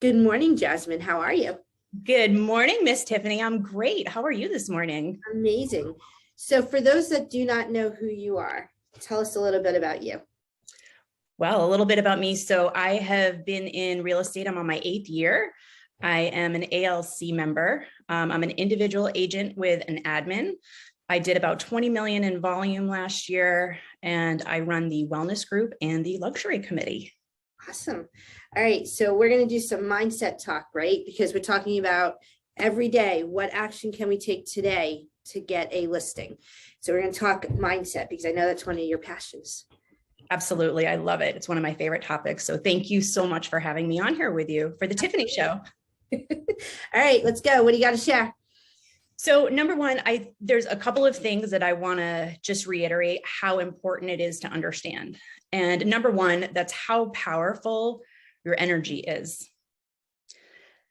Good morning, Jasmine. How are you? Good morning, Miss Tiffany. I'm great. How are you this morning? Amazing. So, for those that do not know who you are, tell us a little bit about you. Well, a little bit about me. So, I have been in real estate. I'm on my 8th year. I am an ALC member. I'm an individual agent with an admin. I did about 20 million in volume last year, and I run the wellness group and the luxury committee. Awesome. All right. So, we're going to do some mindset talk, right? Because we're talking about every day, what action can we take today to get a listing? So, we're going to talk mindset because I know that's one of your passions. Absolutely. I love it. It's one of my favorite topics. So, thank you so much for having me on here with you for the Tiffany Show. All right. Let's go. What do you got to share? So number one, there's a couple of things that I want to just reiterate how important it is to understand. And number one, that's how powerful your energy is.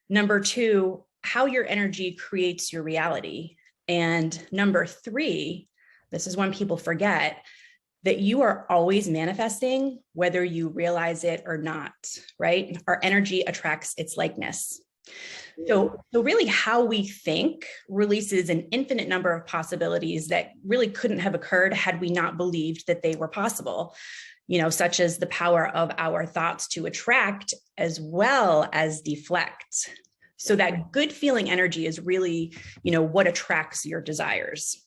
Number two, how your energy creates your reality. And number three, this is when people forget that you are always manifesting, whether you realize it or not, right? Our energy attracts its likeness. So really how we think releases an infinite number of possibilities that really couldn't have occurred had we not believed that they were possible, such as the power of our thoughts to attract as well as deflect. So that good feeling energy is really, what attracts your desires.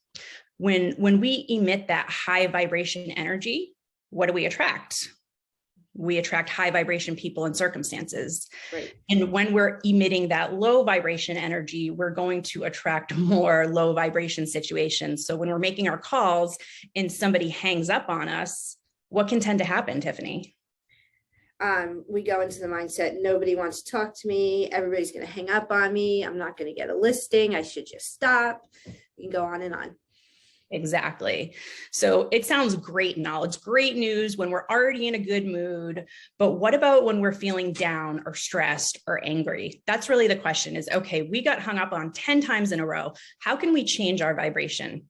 When we emit that high vibration energy, what do we attract? We attract high vibration people and circumstances. Right. And when we're emitting that low vibration energy, we're going to attract more low vibration situations. So when we're making our calls and somebody hangs up on us, what can tend to happen, Tiffany? We go into the mindset, nobody wants to talk to me. Everybody's going to hang up on me. I'm not going to get a listing. I should just stop. You can go on and on. Exactly. So it sounds great and all. It's great news when we're already in a good mood. But what about when we're feeling down or stressed or angry? That's really the question is, okay, we got hung up on 10 times in a row. How can we change our vibration?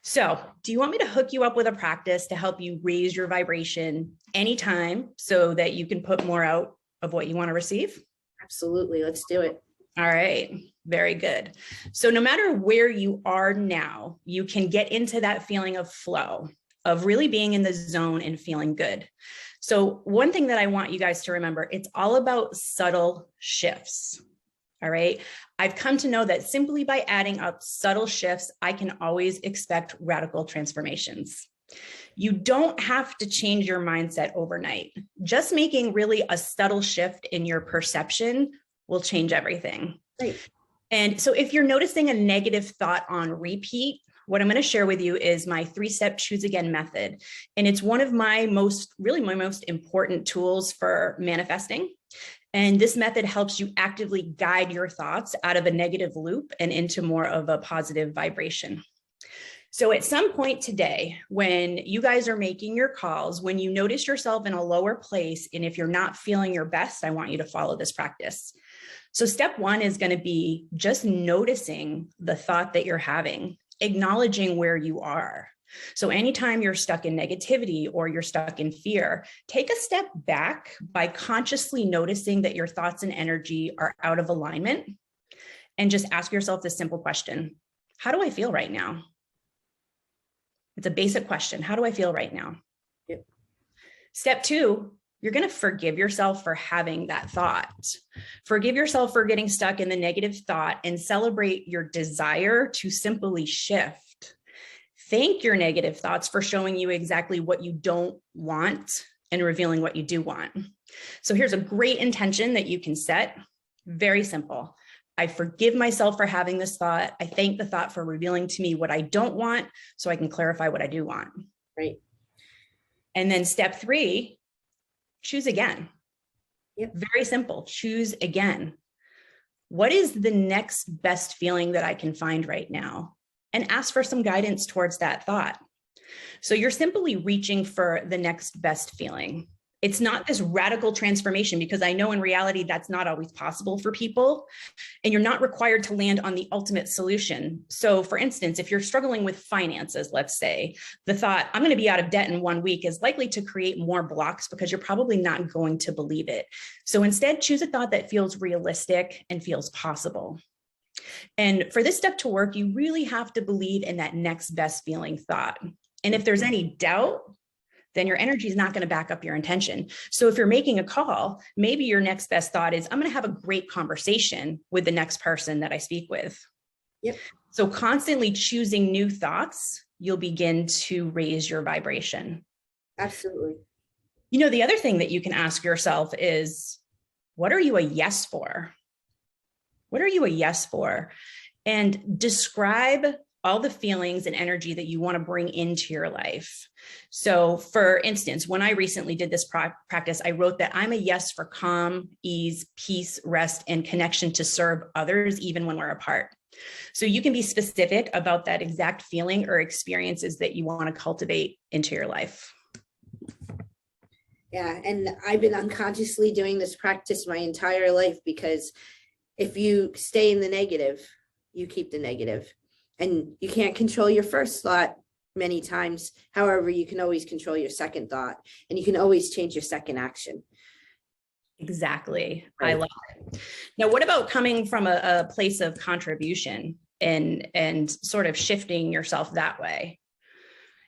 So do you want me to hook you up with a practice to help you raise your vibration anytime so that you can put more out of what you want to receive? Absolutely. Let's do it. All right. Very good. So no matter where you are now, you can get into that feeling of flow, of really being in the zone and feeling good. So one thing that I want you guys to remember, it's all about subtle shifts. All right. I've come to know that simply by adding up subtle shifts, I can always expect radical transformations. You don't have to change your mindset overnight. Just making really a subtle shift in your perception will change everything. Right. And so if you're noticing a negative thought on repeat, what I'm going to share with you is my 3-step choose again method. And it's one of my most important tools for manifesting. And this method helps you actively guide your thoughts out of a negative loop and into more of a positive vibration. So at some point today, when you guys are making your calls, when you notice yourself in a lower place, and if you're not feeling your best, I want you to follow this practice. So step one is going to be just noticing the thought that you're having, acknowledging where you are. So anytime you're stuck in negativity or you're stuck in fear, take a step back by consciously noticing that your thoughts and energy are out of alignment, and just ask yourself this simple question: how do I feel right now? It's a basic question. How do I feel right now? Yep. Step two, you're going to forgive yourself for having that thought. Forgive yourself for getting stuck in the negative thought and celebrate your desire to simply shift. Thank your negative thoughts for showing you exactly what you don't want and revealing what you do want. So here's a great intention that you can set. Very simple. I forgive myself for having this thought. I thank the thought for revealing to me what I don't want so I can clarify what I do want. Right. And then step three, choose again. Yep. Very simple. Choose again. What is the next best feeling that I can find right now? And ask for some guidance towards that thought. So you're simply reaching for the next best feeling. It's not this radical transformation, because I know in reality that's not always possible for people, and you're not required to land on the ultimate solution. So for instance, if you're struggling with finances, let's say, the thought, I'm going to be out of debt in 1 week, is likely to create more blocks because you're probably not going to believe it. So instead, choose a thought that feels realistic and feels possible. And for this step to work, you really have to believe in that next best feeling thought. And if there's any doubt, then your energy is not going to back up your intention. So if you're making a call, maybe your next best thought is, I'm going to have a great conversation with the next person that I speak with. Yep. So constantly choosing new thoughts, you'll begin to raise your vibration. Absolutely. You know, the other thing that you can ask yourself is, what are you a yes for? What are you a yes for? And describe all the feelings and energy that you want to bring into your life. So for instance, when I recently did this practice, I wrote that I'm a yes for calm, ease, peace, rest, and connection to serve others, even when we're apart. So you can be specific about that exact feeling or experiences that you want to cultivate into your life. Yeah, and I've been unconsciously doing this practice my entire life, because if you stay in the negative, you keep the negative. And you can't control your first thought many times. However, you can always control your second thought, and you can always change your second action. Exactly. Right. I love it. Now, what about coming from a place of contribution and sort of shifting yourself that way?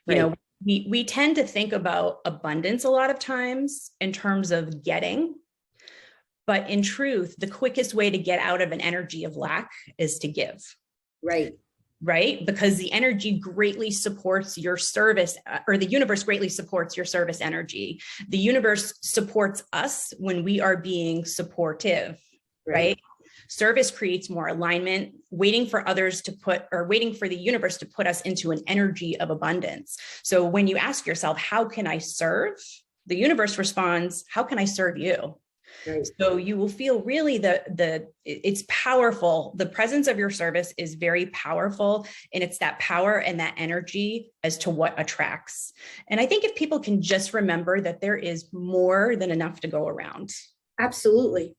You know, we tend to think about abundance a lot of times in terms of getting, but in truth, the quickest way to get out of an energy of lack is to give. Right? Because the energy greatly supports your service, or the universe greatly supports your service energy. The universe supports us when we are being supportive, right? Service creates more alignment, waiting for the universe to put us into an energy of abundance. So when you ask yourself, how can I serve? The universe responds, how can I serve you? Right. So you will feel really it's powerful. The presence of your service is very powerful, and it's that power and that energy as to what attracts. And I think if people can just remember that there is more than enough to go around. Absolutely.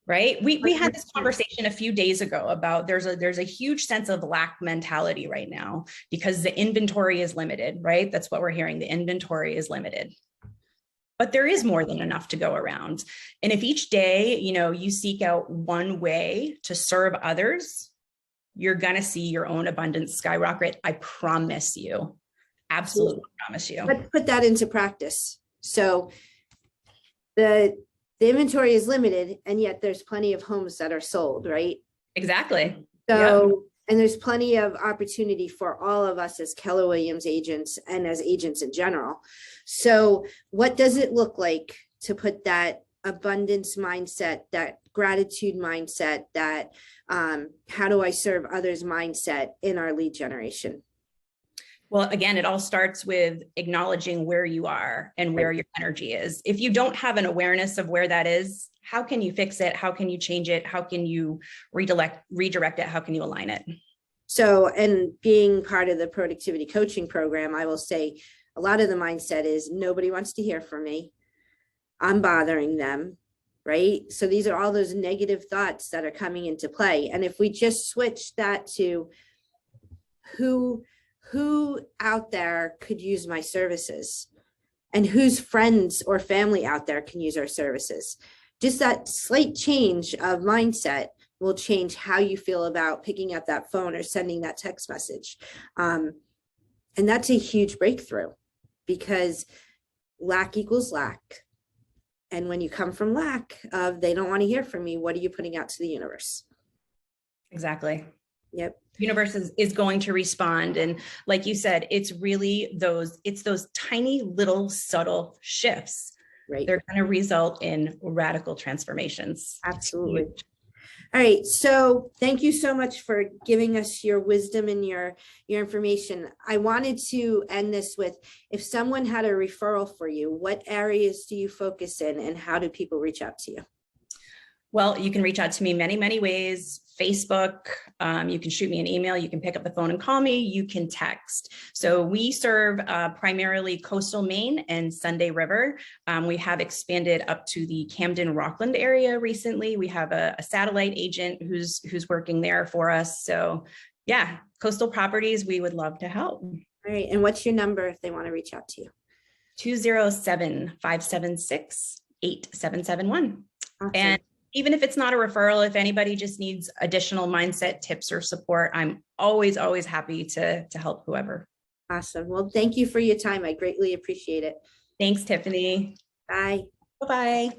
Right. We had this conversation a few days ago about there's a huge sense of lack mentality right now because the inventory is limited, right? That's what we're hearing. The inventory is limited. But there is more than enough to go around. And if each day, you seek out one way to serve others, you're going to see your own abundance skyrocket. I promise you. Absolutely promise you. Let's put that into practice. So the inventory is limited, and yet there's plenty of homes that are sold, right? Exactly. So, yep. And there's plenty of opportunity for all of us as Keller Williams agents and as agents in general. So what does it look like to put that abundance mindset, that gratitude mindset, that how do I serve others mindset in our lead generation? Well, again, it all starts with acknowledging where you are and where your energy is. If you don't have an awareness of where that is, how can you fix it? How can you change it? How can you redirect it? How can you align it? So, and being part of the productivity coaching program, I will say a lot of the mindset is nobody wants to hear from me. I'm bothering them, right? So these are all those negative thoughts that are coming into play. And if we just switch that to who out there could use my services, and whose friends or family out there can use our services. Just that slight change of mindset will change how you feel about picking up that phone or sending that text message. And that's a huge breakthrough, because lack equals lack. And when you come from lack of they don't want to hear from me, what are you putting out to the universe? Exactly. Yep. Universe is going to respond. And like you said, it's those tiny little subtle shifts. Right. They're going to result in radical transformations. Absolutely. All right. So thank you so much for giving us your wisdom and your information. I wanted to end this with, if someone had a referral for you, what areas do you focus in, and how do people reach out to you? Well, you can reach out to me many, many ways. Facebook. You can shoot me an email. You can pick up the phone and call me. You can text. So we serve primarily coastal Maine and Sunday River. We have expanded up to the Camden Rockland area recently. We have a satellite agent who's working there for us. So yeah, coastal properties, we would love to help. All right. And what's your number if they want to reach out to you? 207-576-8771. Awesome. And even if it's not a referral, if anybody just needs additional mindset tips or support, I'm always happy to help whoever. Awesome. Well, thank you for your time. I greatly appreciate it. Thanks, Tiffany. Bye. Bye-bye.